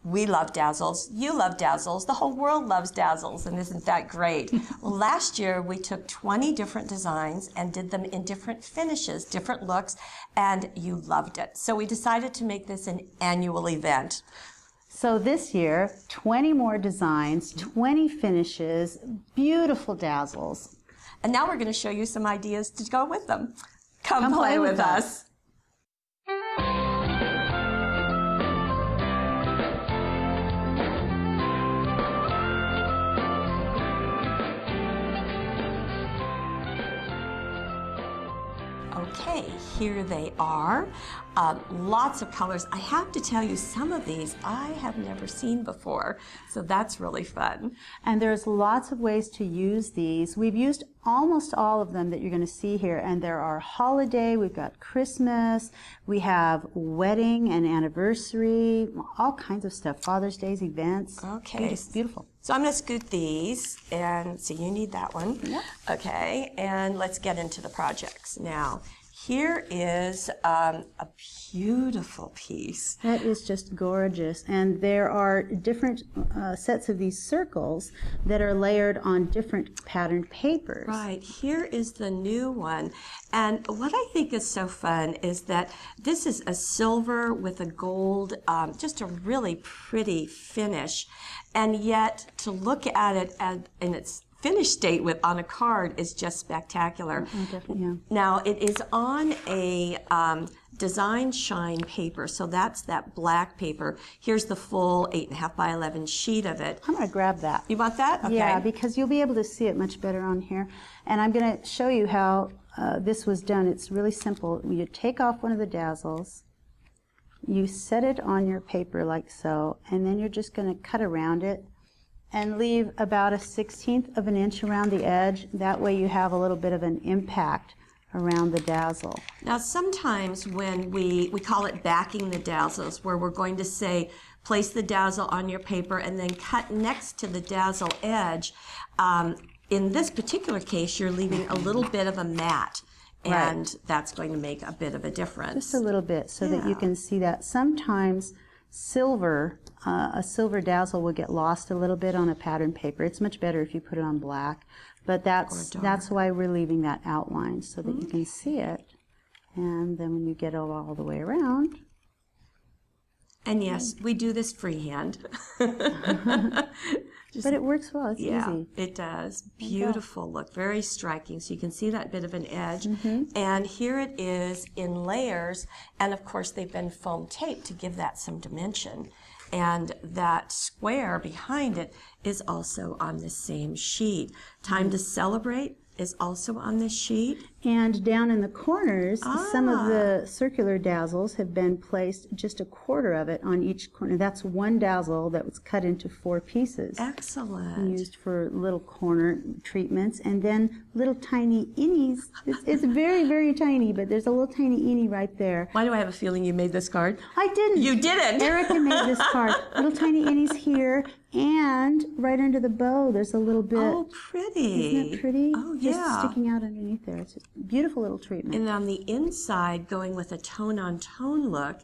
We love Dazzles. You love Dazzles. The whole world loves Dazzles, and isn't that great? Well, last year we took 20 different designs and did them in different finishes, different looks, and you loved it. So we decided to make this an annual event. So this year, 20 more designs, 20 finishes, beautiful Dazzles. And now we're going to show you some ideas to go with them. Come play with us. Okay, here they are. Lots of colors. I have to tell you, some of these I have never seen before, so that's really fun. And there's lots of ways to use these. We've used almost all of them that you're going to see here, and there are holiday, we've got Christmas, we have wedding and anniversary, all kinds of stuff, Father's Day events. Okay. It's beautiful. So I'm going to scoot these, and so you need that one. Yep. Okay, and let's get into the projects. Now, here is a beautiful piece. That is just gorgeous. And there are different sets of these circles that are layered on different patterned papers. Right, here is the new one. And what I think is so fun is that this is a silver with a gold, just a really pretty finish. And yet, to look at it in its finished state on a card is just spectacular. Definitely, yeah. Now, it is on a design shine paper, so that's that black paper. Here's the full 8.5 by 11 sheet of it. I'm going to grab that. You want that? Okay. Yeah, because you'll be able to see it much better on here. And I'm going to show you how this was done. It's really simple. You take off one of the Dazzles, you set it on your paper like so, and then you're just going to cut around it and leave about 1/16 of an inch around the edge. That way you have a little bit of an impact around the Dazzle. Now sometimes when we call it backing the Dazzles, where we're going to say place the Dazzle on your paper and then cut next to the Dazzle edge, in this particular case you're leaving a little bit of a mat. And that's going to make a bit of a difference. Just a little bit so that you can see that. Sometimes silver, a silver Dazzle will get lost a little bit on a pattern paper. It's much better if you put it on black, but that's why we're leaving that outline so that you can see it. And then when you get it all the way around. And yes, we do this freehand. But it works well. It's yeah, easy. it does. Beautiful look, very striking. So you can see that bit of an edge. And here it is in layers, and of course they've been foam taped to give that some dimension. And that square behind it is also on the same sheet. Time to Celebrate is also on this sheet. And down in the corners, some of the circular Dazzles have been placed just 1/4 of it on each corner. That's one Dazzle that was cut into 4 pieces. Excellent. And used for little corner treatments. And then little tiny innies. It's very, very tiny, but there's a little tiny innie right there. Why do I have a feeling you made this card? I didn't. You didn't. Erica made this card. Little tiny innies here, and right under the bow there's a little bit. Oh, pretty. Isn't it pretty? Oh, Just yeah. sticking out underneath there. It's a beautiful little treatment. And on the inside, going with a tone-on-tone look,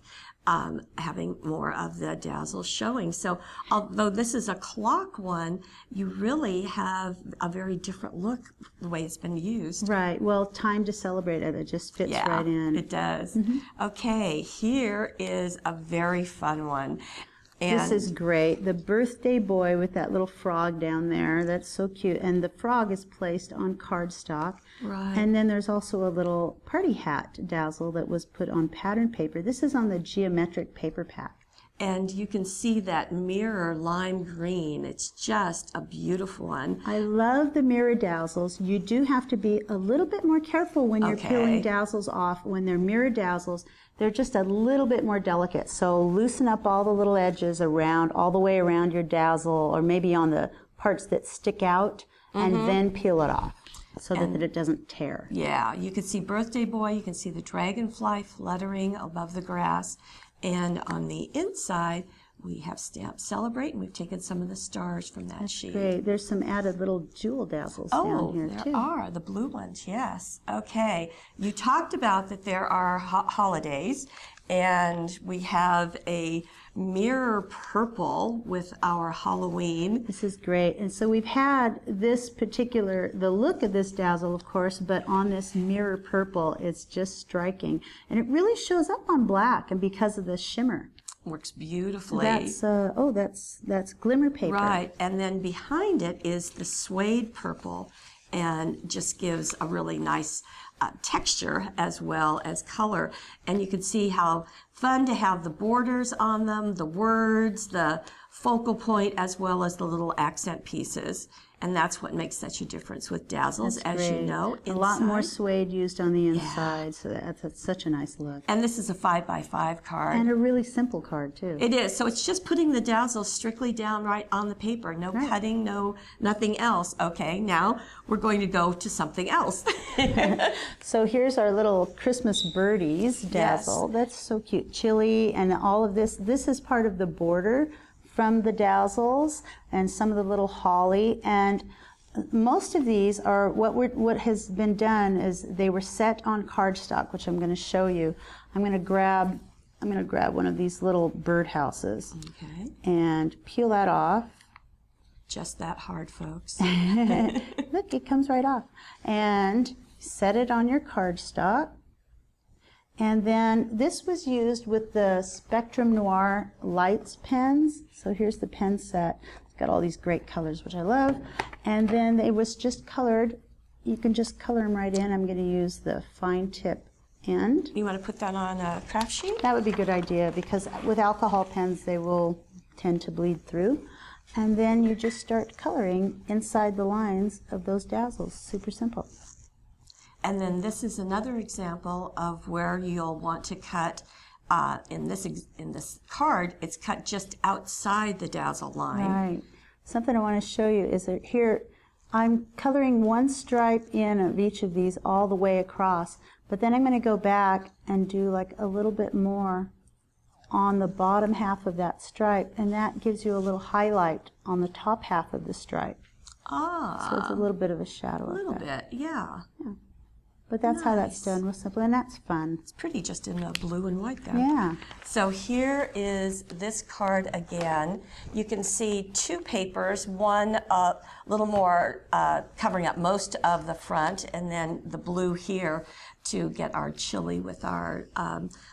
having more of the Dazzle showing. So although this is a clock one, you really have a very different look the way it's been used. Right. Well, Time to Celebrate it just fits right in. It does. Okay, here is a very fun one. And this is great. The birthday boy with that little frog down there. That's so cute. And the frog is placed on cardstock. Right. And then there's also a little party hat Dazzle that was put on pattern paper. This is on the geometric paper pack. And you can see that mirror lime green. It's just a beautiful one. I love the mirror Dazzles. You do have to be a little bit more careful when you're peeling Dazzles off. When they're mirror Dazzles, they're just a little bit more delicate. So loosen up all the little edges around, all the way around your Dazzle, or maybe on the parts that stick out, and then peel it off so that it doesn't tear. Yeah, you can see Birthday Boy, you can see the dragonfly fluttering above the grass, and on the inside we have stamped Celebrate, and we've taken some of the stars from that sheet. Great. There's some added little jewel Dazzles down here too. There are, the blue ones, yes. Okay, you talked about that there are holidays, And we have a mirror purple with our Halloween. This is great. And so we've had this particular, the look of this dazzle, of course, but on this mirror purple, it's just striking. And it really shows up on black, and because of the shimmer. Works beautifully. That's glimmer paper. Right, and then behind it is the suede purple, and just gives a really nice texture as well as color. And you can see how fun to have the borders on them, the words, the focal point, as well as the little accent pieces. And that's what makes such a difference with dazzles, That's as great. you know. A lot more inside. suede used on the inside, so that's such a nice look. And this is a 5x5 card. And a really simple card, too. It is. So it's just putting the dazzle strictly down right on the paper. No Right. cutting, nothing else. Okay, now we're going to go to something else. So here's our little Christmas birdies dazzle. Yes. That's so cute. Chili and all of this. This is part of the border from the dazzles and some of the little holly. And most of these are what has been done is they were set on cardstock, which I'm going to show you. I'm going to grab one of these little birdhouses Okay. and peel that off. Just that hard, folks. Look, it comes right off. And set it on your cardstock. And then this was used with the Spectrum Noir Lights pens. So here's the pen set. It's got all these great colors, which I love. And then it was just colored. You can just color them right in. I'm going to use the fine tip end. You want to put that on a craft sheet? That would be a good idea because with alcohol pens, they will tend to bleed through. And then you just start coloring inside the lines of those dazzles. Super simple. And then this is another example of where you'll want to cut, in this card, it's cut just outside the dazzle line. Right. Something I want to show you is that here I'm coloring one stripe in of each of these all the way across, but then I'm going to go back and do like a little bit more on the bottom half of that stripe, and that gives you a little highlight on the top half of the stripe. So it's a little bit of a shadow. A little effect. bit, yeah. But that's how that's Nice. done, real simple, and that's fun. It's pretty just in the blue and white there. Yeah. So here is this card again. You can see two papers, one a little more covering up most of the front, and then the blue here to get our chili with our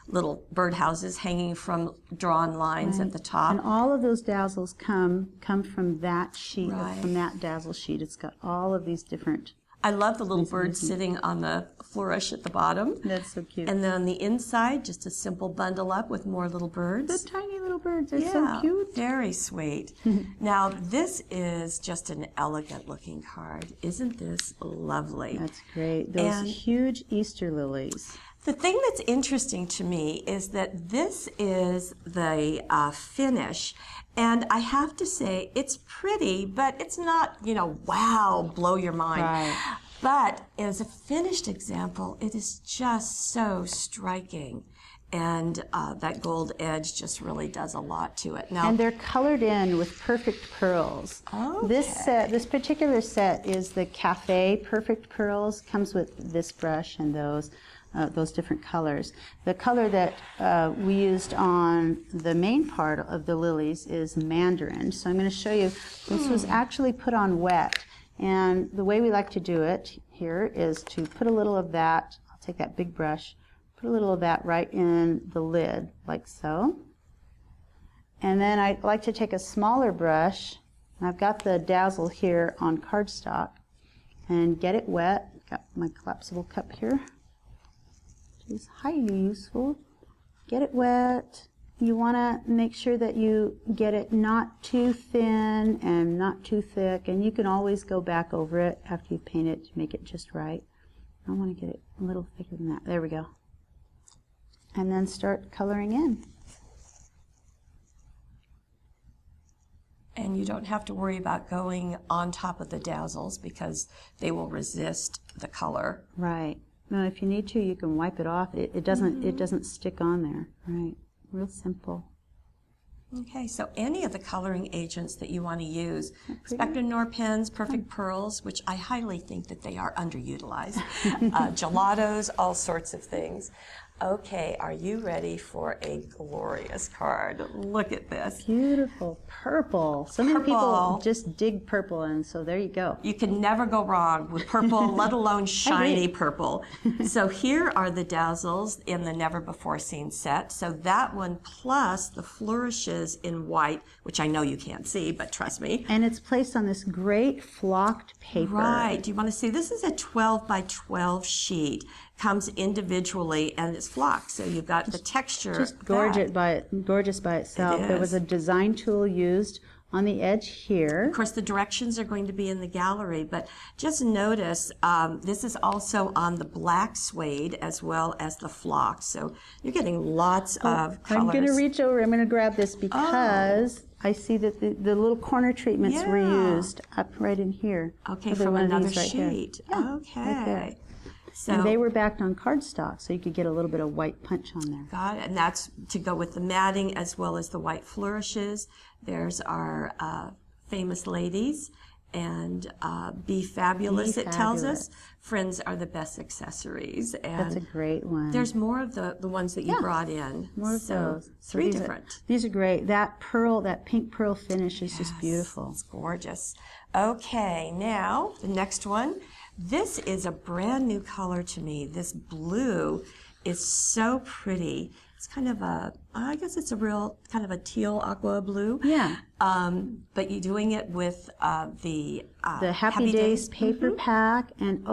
little birdhouses hanging from drawn lines at the top. And all of those dazzles come from that sheet, Right. from that dazzle sheet. It's got all of these different. I love the little bird sitting on the flourish at the bottom. That's so cute. And then on the inside, just a simple bundle up with more little birds. The tiny little birds are so cute. Very sweet. Now, this is just an elegant looking card. Isn't this lovely? That's great. Those And- huge Easter lilies. The thing that's interesting to me is that this is the finish, and I have to say it's pretty, but it's not, wow, blow your mind. Right. But as a finished example, it is just so striking, and that gold edge just really does a lot to it. Now, And they're colored in with perfect pearls. This particular set is the Cafe Perfect Pearls. Comes with this brush and those different colors. The color that we used on the main part of the lilies is mandarin. So I'm going to show you, this was actually put on wet. And the way we like to do it here is to put a little of that, I'll take that big brush, put a little of that right in the lid, like so. And then I like to take a smaller brush, and I've got the dazzle here on cardstock, and get it wet. Got my collapsible cup here. Is highly useful. Get it wet. You want to make sure that you get it not too thin and not too thick, and you can always go back over it after you paint it to make it just right. I want to get it a little thicker than that. There we go. And then start coloring in. and you don't have to worry about going on top of the dazzles because they will resist the color. Right. No, if you need to, you can wipe it off. It doesn't stick on there. Right. Real simple. Okay, so any of the coloring agents that you want to use, Spectrum Noir pens, Perfect Pearls, which I highly think that they are underutilized, gelatos, all sorts of things. Okay, are you ready for a glorious card? Look at this. Beautiful purple. So many people just dig purple, and so there you go. You can never go wrong with purple, let alone shiny purple. So here are the Dazzles in the Never Before Seen set. So that one plus the flourishes in white, which I know you can't see, but trust me. And it's placed on this great flocked paper. Right. Do you want to see? This is a 12 by 12 sheet. Comes individually and it's flocked. So you've got the texture. Just gorgeous by itself. There was a design tool used on the edge here. Of course, the directions are going to be in the gallery, but just notice this is also on the black suede as well as the flock. So you're getting lots of colors. I'm going to reach over. I'm going to grab this because I see that the little corner treatments were used up right in here. Okay, from another sheet. Yeah, okay. right there. So, and they were backed on cardstock, so you could get a little bit of white punch on there. Got it. And that's to go with the matting as well as the white flourishes. There's our famous ladies. And Be Fabulous, it tells us. Friends are the best accessories. And that's a great one. There's more of the ones that you brought in. More of those. Three different. These are great. That pearl, that pink pearl finish is just beautiful. It's gorgeous. Okay, now the next one. This is a brand new color to me. This blue is so pretty. It's kind of a, I guess it's a real kind of a teal aqua blue. Yeah. But you're doing it with the Happy Days paper pack. And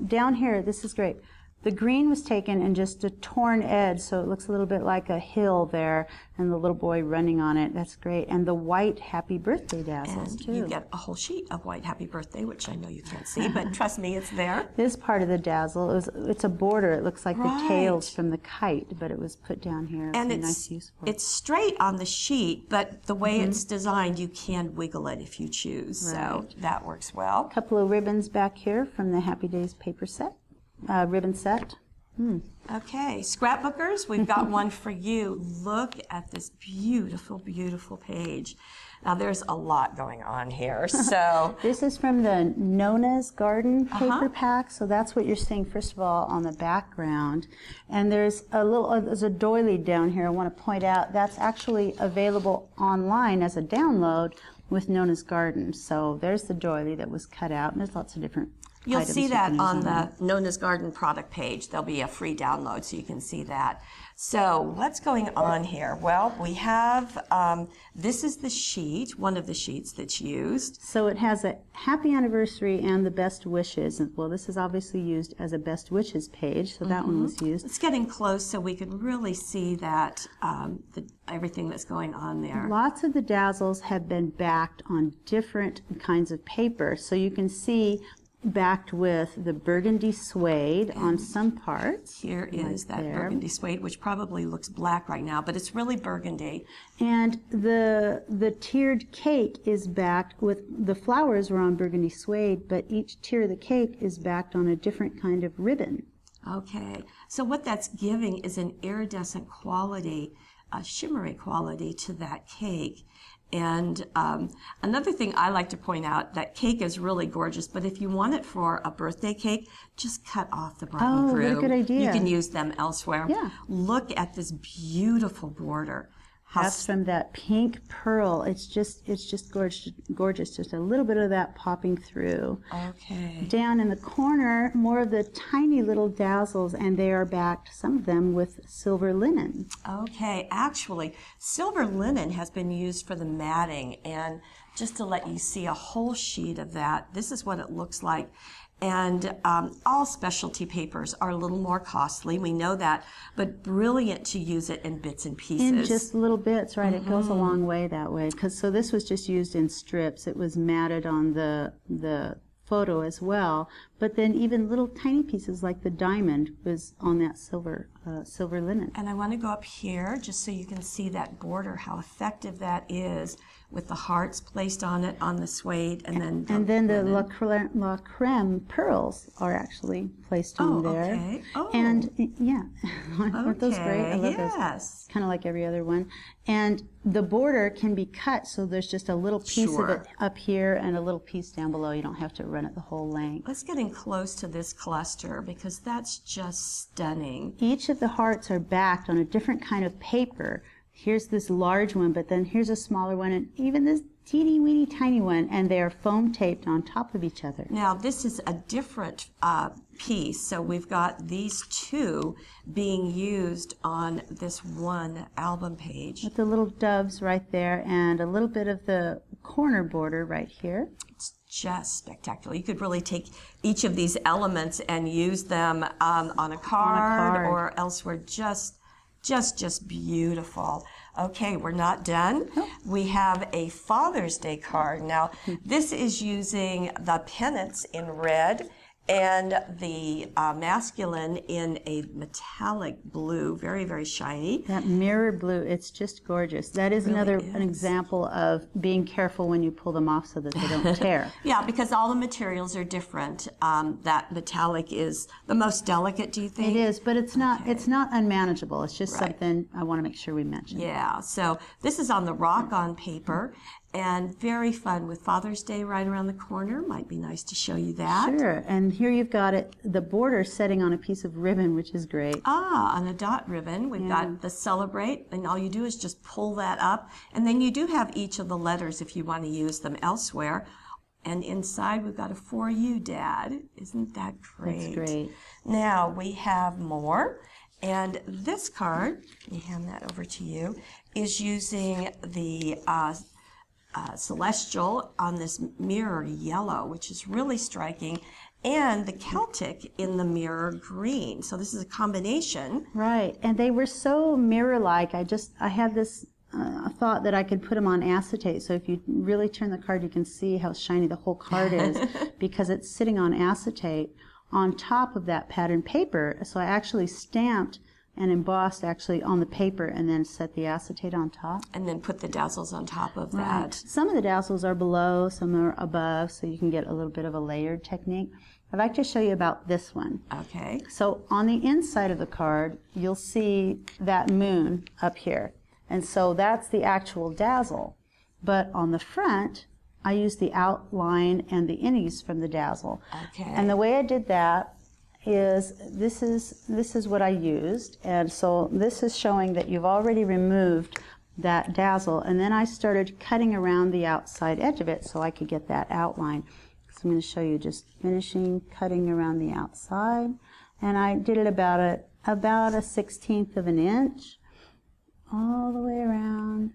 down here, this is great. The green was taken and just a torn edge, so it looks a little bit like a hill there, and the little boy running on it. That's great. And the white Happy Birthday Dazzles, too. You get a whole sheet of white Happy Birthday, which I know you can't see, but trust me, it's there. This part of the dazzle, it's a border. It looks like the tails from the kite, but it was put down here. And it's nice use for it. It's straight on the sheet, but the way it's designed, you can wiggle it if you choose, so that works well. A couple of ribbons back here from the Happy Days paper set. Ribbon set. Okay, scrapbookers, we've got one for you. Look at this beautiful, beautiful page. Now there's a lot going on here. So this is from the Nona's Garden paper pack. So that's what you're seeing first of all on the background. And there's a doily down here I want to point out. That's actually available online as a download with Nona's Garden. So there's the doily that was cut out, and there's lots of different You'll items see that can on the Nona's Garden product page. There'll be a free download so you can see that. So what's going on here? Well, we have, this is the sheet, one of the sheets that's used. So it has a happy anniversary and the best wishes. Well, this is obviously used as a best wishes page, so that one was used. It's getting close so we can really see that, everything that's going on there. Lots of the Dazzles have been backed on different kinds of paper, so you can see backed with the burgundy suede on some parts. Here is that burgundy suede, which probably looks black right now, but it's really burgundy. And the tiered cake is backed with, the flowers were on burgundy suede, but each tier of the cake is backed on a different kind of ribbon. Okay, so what that's giving is an iridescent quality, a shimmery quality to that cake. And another thing I like to point out, that cake is really gorgeous, but if you want it for a birthday cake, just cut off the bride and groom. What a good idea. You can use them elsewhere. Yeah. Look at this beautiful border. That's from that pink pearl. It's just gorgeous. Just a little bit of that popping through. Okay. Down in the corner, more of the tiny little Dazzles, and they are backed, some of them, with silver linen. Okay, actually, silver linen has been used for the matting, and just to let you see a whole sheet of that, this is what it looks like. And all specialty papers are a little more costly, we know that, but brilliant to use it in bits and pieces. In just little bits, right? It goes a long way that way. So this was just used in strips. It was matted on the photo as well, but then even little tiny pieces like the diamond was on that silver linen. And I want to go up here just so you can see that border, how effective that is with the hearts placed on it on the suede, and then the La Creme pearls are actually placed on there. Okay. Oh, and yeah, aren't those great? I love those. Kind of like every other one. And the border can be cut, so there's just a little piece of it up here and a little piece down below. You don't have to run it the whole length. Let's get in close to this cluster because that's just stunning. Each of of the hearts are backed on a different kind of paper. Here's this large one, but then here's a smaller one, and even this teeny weeny tiny one, and they are foam taped on top of each other. Now this is a different piece, so we've got these two being used on this one album page. With the little doves right there and a little bit of the corner border right here. It's just spectacular. You could really take each of these elements and use them on a card or elsewhere. Just beautiful. Okay, we're not done. We have a Father's Day card. Now, this is using the pennants in red and the masculine in a metallic blue, very, very shiny. That mirror blue, it's just gorgeous. That is an example of being careful when you pull them off so that they don't tear. Yeah, because all the materials are different. That metallic is the most delicate, do you think? It is, but it's not unmanageable. It's just something I want to make sure we mention. Yeah, so this is on the Rock-On paper, and very fun with Father's Day right around the corner. Might be nice to show you that. Sure, and here you've got it, the border setting on a piece of ribbon, which is great. On a dot ribbon, we've got the Celebrate, and all you do is just pull that up, and then you do have each of the letters if you want to use them elsewhere. And inside we've got a For You, Dad. Isn't that great? That's great. Now we have more. And this card, let me hand that over to you, is using the Celestial on this mirror yellow, which is really striking, and the Celtic in the mirror green. So this is a combination. Right, and they were so mirror-like. I had this thought that I could put them on acetate. So if you really turn the card, you can see how shiny the whole card is because it's sitting on acetate on top of that pattern paper. So I actually stamped and embossed actually on the paper and then set the acetate on top. And then put the dazzles on top of that. Some of the dazzles are below, some are above, so you can get a little bit of a layered technique. I'd like to show you about this one. Okay. So on the inside of the card, you'll see that moon up here. And so that's the actual dazzle. But on the front, I used the outline and the innies from the dazzle. Okay. And the way I did that is this is what I used, and so this is showing that you've already removed that dazzle, and then I started cutting around the outside edge of it so I could get that outline. So I'm going to show you just finishing cutting around the outside, and I did it about a 1/16 of an inch all the way around.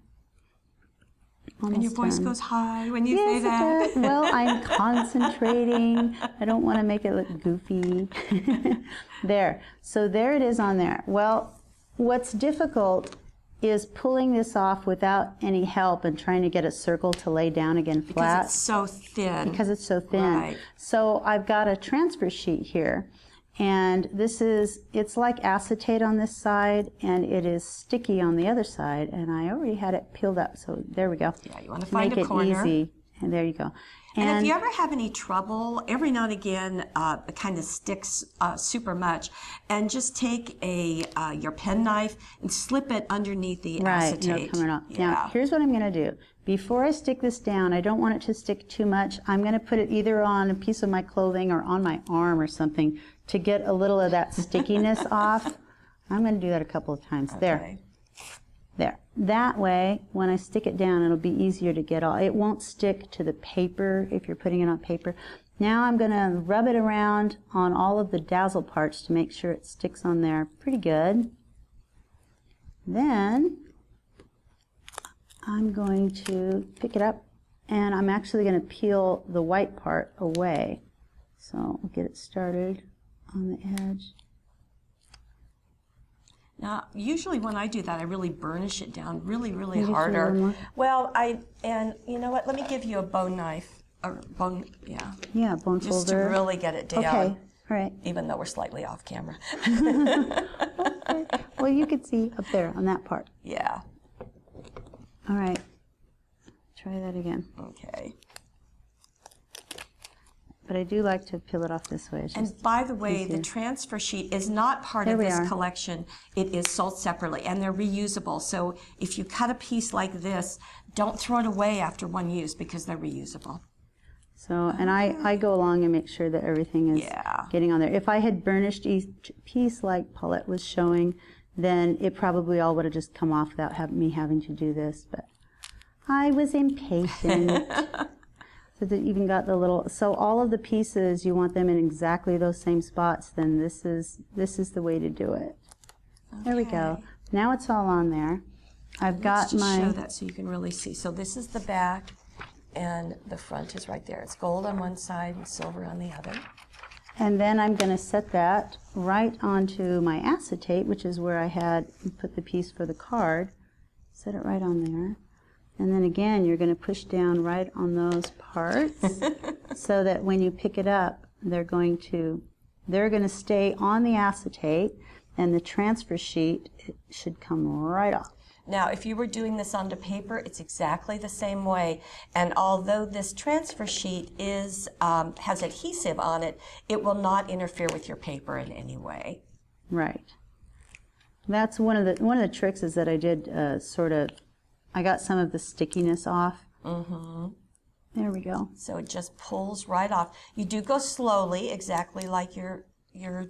And your voice goes high when you say that. Yes, it does. Well, I'm concentrating. I don't want to make it look goofy. There. So there it is on there. Well, what's difficult is pulling this off without any help and trying to get a circle to lay down again flat. Because it's so thin. Because it's so thin. Right. So I've got a transfer sheet here. And it's like acetate on this side, and it is sticky on the other side, and I already had it peeled up, so there we go. Yeah, you want to find Make a corner. it easy, and there you go. And if you ever have any trouble, every now and again it kind of sticks super much, and just take your pen knife and slip it underneath the acetate. Coming off. Yeah. Now, here's what I'm going to do. Before I stick this down, I don't want it to stick too much. I'm going to put it either on a piece of my clothing or on my arm or something to get a little of that stickiness off. I'm going to do that a couple of times. Okay. There. That way, when I stick it down, it'll be easier to get all. It won't stick to the paper if you're putting it on paper. Now I'm going to rub it around on all of the dazzle parts to make sure it sticks on there pretty good. Then I'm going to pick it up, and I'm actually going to peel the white part away. So we'll get it started on the edge. Now, usually when I do that, I really burnish it down really, really Maybe harder. a little more. Well, and you know what? Let me give you a bone knife, or bone, yeah. Yeah, bone folder. Just to really get it down. Okay, all right. Even though we're slightly off camera. Okay. Well, you can see up there on that part. Yeah. All right. Try that again. Okay. But I do like to peel it off this way. It's And just by the way, easier. the transfer sheet is not part There of we this are. collection. It is sold separately, and they're reusable. So if you cut a piece like this, don't throw it away after one use because they're reusable. So, and I go along and make sure that everything is Yeah. getting on there. If I had burnished each piece like Paulette was showing, then it probably all would have just come off without me having to do this, but I was impatient. So that even got the little, so all of the pieces, you want them in exactly those same spots, then this is the way to do it. Okay. There we go. Now it's all on there. I've got my... show that so you can really see. So this is the back, and the front is right there. It's gold on one side and silver on the other. And then I'm going to set that right onto my acetate, which is where I had put the piece for the card. Set it right on there. And then again, you're going to push down right on those parts so that when you pick it up, they're going to stay on the acetate, and the transfer sheet should come right off. Now, if you were doing this onto paper, it's exactly the same way. And although this transfer sheet is has adhesive on it, it will not interfere with your paper in any way. Right. That's one of the tricks is that I did I got some of the stickiness off. Mm-hmm. There we go. So it just pulls right off. You do go slowly, exactly like you're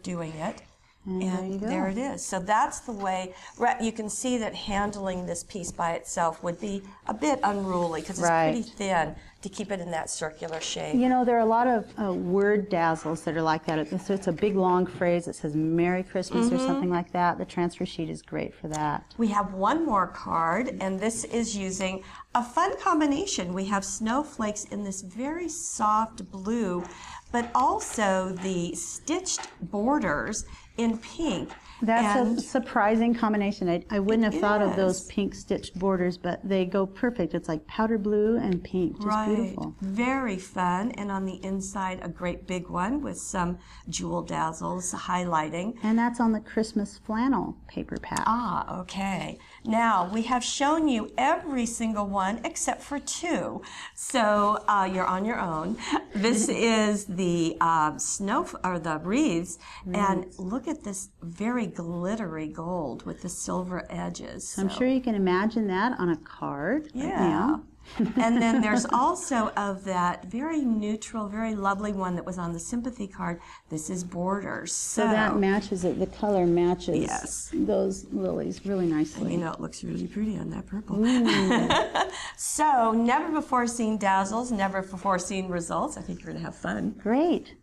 doing it. And there it is. So that's the way, you can see that handling this piece by itself would be a bit unruly because it's pretty thin to keep it in that circular shape. You know, there are a lot of word dazzles that are like that. So it's a big long phrase that says Merry Christmas or something like that. The transfer sheet is great for that. We have one more card, and this is using a fun combination. We have snowflakes in this very soft blue, but also the stitched borders in pink. That's a surprising combination. I wouldn't have thought of those pink stitched borders, but they go perfect. It's like powder blue and pink. Just beautiful. Very fun. And on the inside, a great big one with some jewel dazzles highlighting. And that's on the Christmas flannel paper pack. Ah, okay. Now, we have shown you every single one except for two. So you're on your own. This is the the wreaths. And look at this very glittery gold with the silver edges. So I'm sure you can imagine that on a card right now. And then there's also of that very neutral, very lovely one that was on the sympathy card. This is borders. So that matches it. The color matches those lilies really nicely. And you know, it looks really pretty on that purple. So never before seen dazzles, never before seen results. I think you're going to have fun. Great.